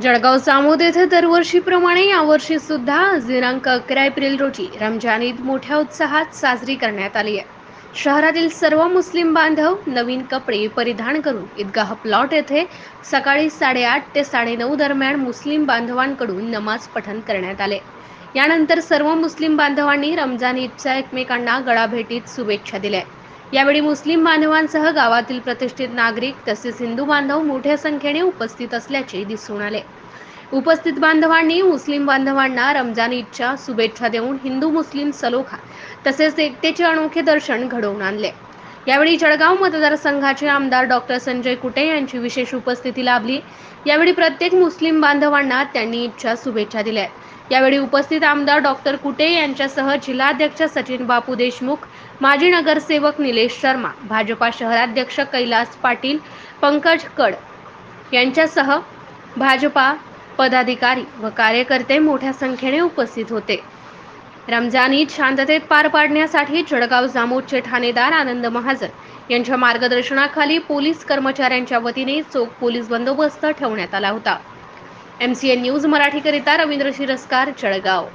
जळगाव जामोद येथे दरवर्षीप्रमाणे यावर्षी सुद्धा दिनांक 11 एप्रिल रोजी रमजान ईद मोठ्या उत्साहात साजरी करण्यात आली आहे। शहरातील सर्व मुस्लिम बांधव नवीन कपडे परिधान करून ईदगाह प्लॉट येथे सकाळी 8:30 ते 9:30 दरम्यान मुस्लिम बांधवांकडून नमाज पठण करण्यात आले। यानंतर सर्व मुस्लिम बांधवांनी रमजान ईदच्या एकमेकांना गळाभेटीत शुभेच्छा दिल्या। यावेळी मुस्लिम बांधवांसह गावातील प्रतिष्ठित नागरिक तसेच हिंदू बांधव मोठ्या संख्येने उपस्थित असल्याचे दिसून आले। उपस्थित बांधवांनी मुस्लिम बांधवांना रमजान ईदच्या शुभेच्छा देऊन हिंदू मुस्लिम सलोखा तसेच एकतेचे अनोखे दर्शन घडवून आणले। यावेळी जळगाव मतदारसंघाचे आमदार डॉक्टर संजय कुटे यांची विशेष उपस्थिती लाभली। यावेळी प्रत्येक मुस्लिम बांधवांना त्यांनी ईदच्या शुभेच्छा दिल्या। यावेळी उपस्थित आमदार डॉक्टर कुटे यांच्यासह जिल्हाध्यक्ष सचिन बापू देशमुख, माजी नगरसेवक निलेश शर्मा, भाजपा शहराध्यक्ष कैलास पाटील, पंकज कड यांच्यासह भाजपा पदाधिकारी व कार्यकर्ते मोठ्या संख्येने उपस्थित होते। रमजान ईद शांततेत पार पाडण्यासाठी जळगाव जामोदचे ठाणेदार आनंद महाजन यांच्या मार्गदर्शनाखाली पोलीस कर्मचाऱ्यांच्या वतीने चोख पोलीस बंदोबस्त ठेवण्यात आला होता। MCN न्यूज मराठीकरिता रवींद्र शिरस्कार, जळगाव।